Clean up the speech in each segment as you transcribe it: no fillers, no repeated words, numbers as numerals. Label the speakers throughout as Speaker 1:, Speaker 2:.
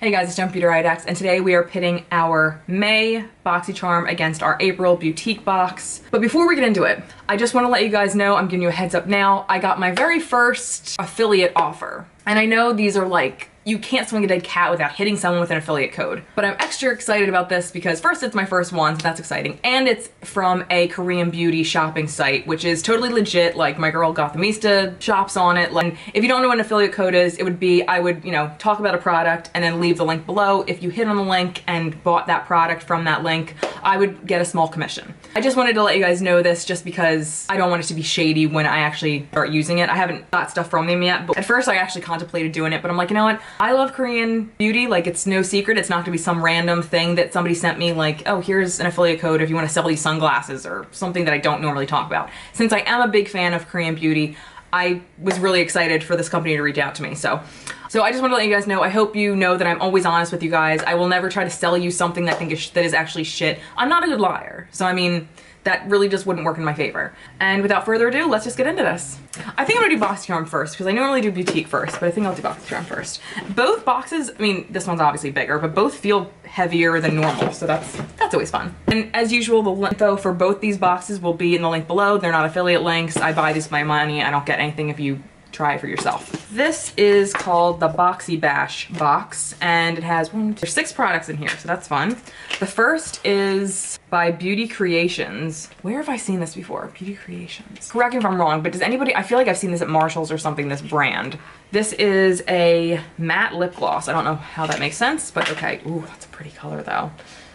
Speaker 1: Hey guys, it's beautyriotx, and today we are pitting our May BoxyCharm against our April Beauteque box. But before we get into it, I just want to let you guys know, I'm giving you a heads up now, I got my very first affiliate offer. And I know these are like, you can't swing a dead cat without hitting someone with an affiliate code. But I'm extra excited about this because first, it's my first one, so that's exciting. And it's from a Korean beauty shopping site, which is totally legit. Like, my girl Gothamista shops on it. And if you don't know what an affiliate code is, it would be, I would, talk about a product and then leave the link below. If you hit on the link and bought that product from that link, I would get a small commission. I just wanted to let you guys know this just because I don't want it to be shady when I actually start using it. I haven't got stuff from them yet, but at first I actually contemplated doing it, but I'm like, you know what? I love Korean beauty. Like, it's no secret. It's not gonna be some random thing that somebody sent me like, oh, here's an affiliate code if you want to sell these sunglasses, or something that I don't normally talk about. Since I am a big fan of Korean beauty, I was really excited for this company to reach out to me. So I just want to let you guys know, I hope you know that I'm always honest with you guys. I will never try to sell you something that I think that is actually shit. I'm not a good liar. So I mean, that really just wouldn't work in my favor. And without further ado, let's just get into this. I think I'm gonna do BoxyCharm first, because I normally do Beauteque first, but I think I'll do BoxyCharm first. Both boxes, I mean, this one's obviously bigger, but both feel heavier than normal, so that's always fun. And as usual, the info for both these boxes will be in the link below. They're not affiliate links. I buy these with my money. I don't get anything if you try it for yourself. This is called the Boxy Bash box, and it has there's 6 products in here, so that's fun. The first is by Beauty Creations. Where have I seen this before? Beauty Creations. Correct me if I'm wrong, but does anybody, I feel like I've seen this at Marshall's or something, this brand. This is a matte lip gloss. I don't know how that makes sense, but okay. Ooh, that's a pretty color though.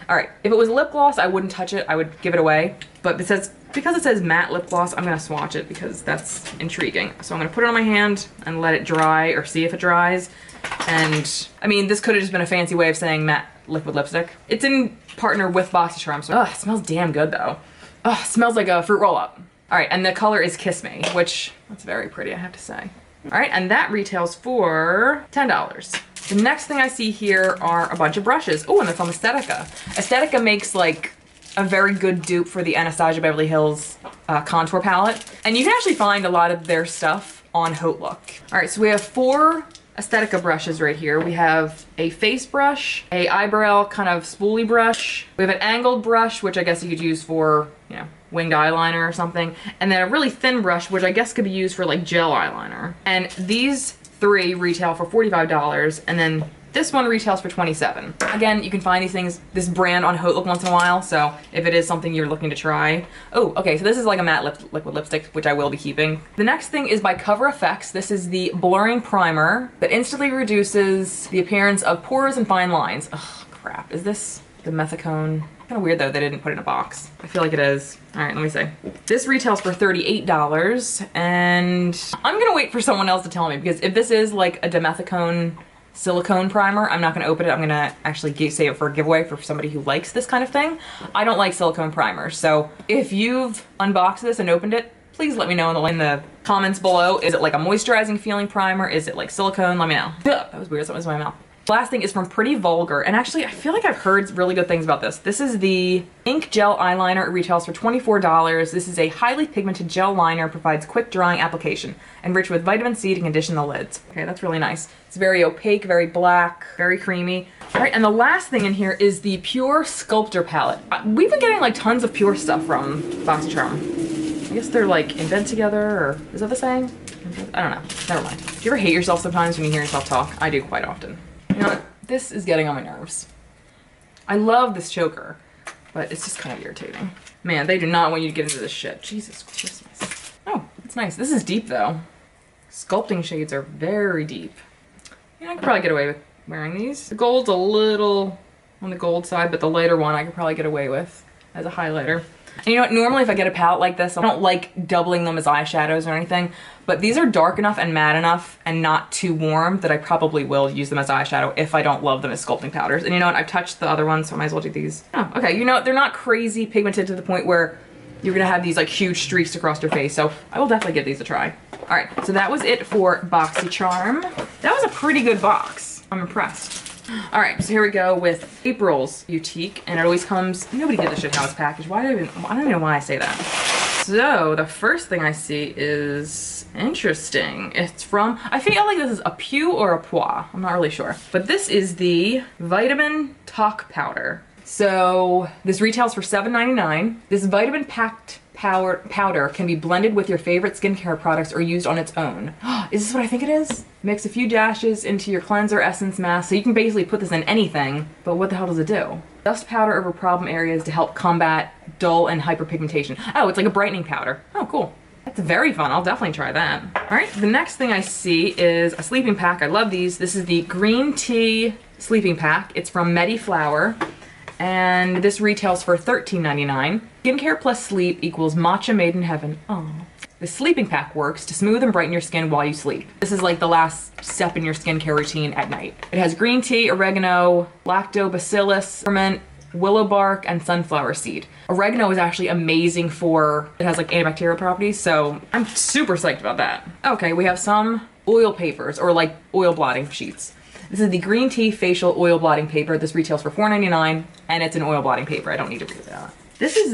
Speaker 1: All right, if it was lip gloss, I wouldn't touch it. I would give it away. But because it says matte lip gloss, I'm gonna swatch it because that's intriguing. So I'm gonna put it on my hand and let it dry, or see if it dries. And I mean, this could have just been a fancy way of saying matte liquid lipstick. It's in partner with BoxyCharm, so it smells damn good though. Oh, it smells like a fruit roll-up. All right, and the color is Kiss Me, which, that's very pretty, I have to say. All right, and that retails for $10. The next thing I see here are a bunch of brushes. Oh, and they're from Estetica. Estetica makes like a very good dupe for the Anastasia Beverly Hills contour palette. And you can actually find a lot of their stuff on Haute Look. All right, so we have 4 Estetica brushes right here. We have a face brush, a eyebrow kind of spoolie brush. We have an angled brush, which I guess you could use for, winged eyeliner or something. And then a really thin brush, which I guess could be used for like gel eyeliner. And these 3 retail for $45, and then this one retails for $27. Again, you can find these things, this brand on Haute Look once in a while, so if it is something you're looking to try. Oh, okay, so this is like a matte liquid lipstick, which I will be keeping. The next thing is by Cover FX. This is the blurring primer that instantly reduces the appearance of pores and fine lines. Ugh, crap. Is this the methicone? Kind of weird though, they didn't put it in a box. I feel like it is. All right, let me see. This retails for $38, and I'm gonna wait for someone else to tell me, because if this is like a dimethicone silicone primer, I'm not gonna open it. I'm gonna actually save it for a giveaway for somebody who likes this kind of thing. I don't like silicone primers, so if you've unboxed this and opened it, please let me know in the comments below. Is it like a moisturizing feeling primer? Is it like silicone? Let me know. Ugh, that was weird, something was in my mouth. Last thing is from Pretty Vulgar, and actually I feel like I've heard really good things about this. This is the Ink Gel Eyeliner. It retails for $24. This is a highly pigmented gel liner, provides quick drying application, enriched with vitamin C to condition the lids. Okay, that's really nice. It's very opaque, very black, very creamy. All right, and the last thing in here is the Pure Sculptor Palette. We've been getting like tons of Pure stuff from BoxyCharm. I guess they're like invent together, or is that the saying? I don't know, never mind. Do you ever hate yourself sometimes when you hear yourself talk? I do quite often. You know what? This is getting on my nerves. I love this choker, but it's just kind of irritating. Man, they do not want you to get into this shit. Jesus Christmas. Oh, it's nice. This is deep though. Sculpting shades are very deep. I could probably get away with wearing these. The gold's a little on the gold side, but the lighter one I could probably get away with as a highlighter. And you know what, normally if I get a palette like this, I don't like doubling them as eyeshadows or anything, but these are dark enough and matte enough and not too warm that I probably will use them as eyeshadow if I don't love them as sculpting powders. And you know what, I've touched the other ones, so I might as well do these. Oh, okay, you know, they're not crazy pigmented to the point where you're gonna have these like huge streaks across your face, so I will definitely give these a try. All right, so that was it for BoxyCharm. That was a pretty good box. I'm impressed. All right, so here we go with April's Beauteque, and it always comes, nobody gives a shit how it's packaged. I don't even know why I say that. So the first thing I see is interesting. It's from, I feel like this is a Pew or a Pois. I'm not really sure. But this is the Vitamin Talk Powder. So this retails for $7.99. This vitamin packed powder can be blended with your favorite skincare products or used on its own. Is this what I think it is? Mix a few dashes into your cleanser essence mask. So you can basically put this in anything, but what the hell does it do? Dust powder over problem areas to help combat dull and hyperpigmentation. Oh, it's like a brightening powder. Oh, cool. That's very fun. I'll definitely try that. All right, the next thing I see is a sleeping pack. I love these. This is the green tea sleeping pack. It's from Mediflower. And this retails for $13.99. Skincare plus sleep equals matcha made in heaven. Oh. The sleeping pack works to smooth and brighten your skin while you sleep. This is like the last step in your skincare routine at night. It has green tea, oregano, lactobacillus ferment, willow bark, and sunflower seed. Oregano is actually amazing for, it has like antibacterial properties, so I'm super psyched about that. Okay, we have some oil papers, or like oil blotting sheets. This is the green tea facial oil blotting paper. This retails for $4.99, and it's an oil blotting paper. I don't need to read that. This is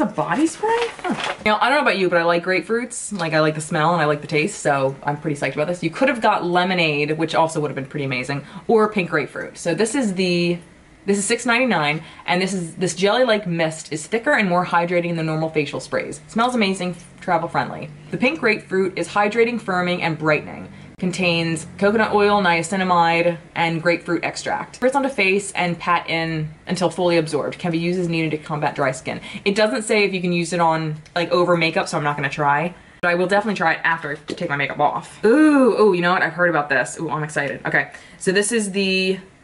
Speaker 1: a body spray? Huh. You know, I don't know about you, but I like grapefruits. Like, I like the smell and I like the taste, so I'm pretty psyched about this. You could have got lemonade, which also would have been pretty amazing, or pink grapefruit. So this is $6.99, and this jelly-like mist is thicker and more hydrating than normal facial sprays. Smells amazing, travel friendly. The pink grapefruit is hydrating, firming, and brightening. Contains coconut oil, niacinamide, and grapefruit extract. Spritz onto face and pat in until fully absorbed. Can be used as needed to combat dry skin. It doesn't say if you can use it on like over makeup, so I'm not gonna try. But I will definitely try it after I take my makeup off. Ooh, you know what? I've heard about this. Ooh, I'm excited. Okay, so this is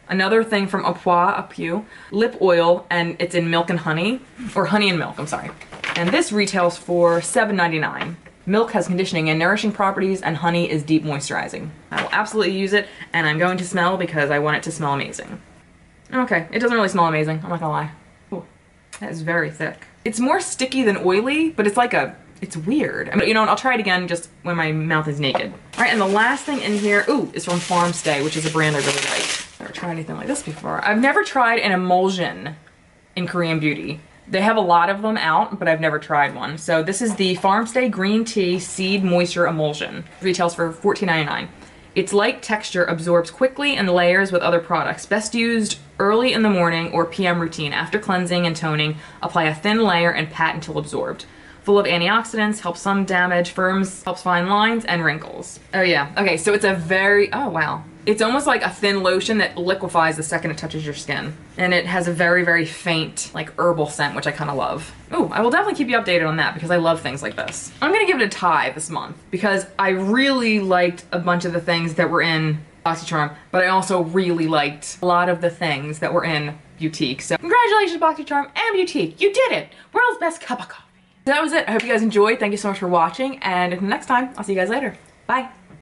Speaker 1: another thing from a Pew, lip oil, and it's in milk and honey, or honey and milk, I'm sorry. And this retails for $7.99. Milk has conditioning and nourishing properties, and honey is deep moisturizing. I will absolutely use it, and I'm going to smell because I want it to smell amazing. Okay, it doesn't really smell amazing, I'm not gonna lie. Ooh, that is very thick. It's more sticky than oily, but it's like it's weird. I mean, you know what, I'll try it again just when my mouth is naked. All right, and the last thing in here, ooh, is from Farmstay, which is a brand I really like. Never tried anything like this before. I've never tried an emulsion in Korean beauty. They have a lot of them out, but I've never tried one. So this is the Farmstay Green Tea Seed Moisture Emulsion. Retails for $14.99. Its light texture absorbs quickly and layers with other products. Best used early in the morning or PM routine. After cleansing and toning, apply a thin layer and pat until absorbed. Full of antioxidants, helps some damage, firms, helps fine lines and wrinkles. Oh yeah, okay, so it's a very, oh wow. It's almost like a thin lotion that liquefies the second it touches your skin. And it has a very, very faint, like herbal scent, which I kind of love. Oh, I will definitely keep you updated on that because I love things like this. I'm gonna give it a tie this month because I really liked a bunch of the things that were in BoxyCharm, but I also really liked a lot of the things that were in Beauteque. So congratulations, BoxyCharm and Beauteque. You did it! World's best cup of coffee. So that was it. I hope you guys enjoyed. Thank you so much for watching, and until next time, I'll see you guys later. Bye.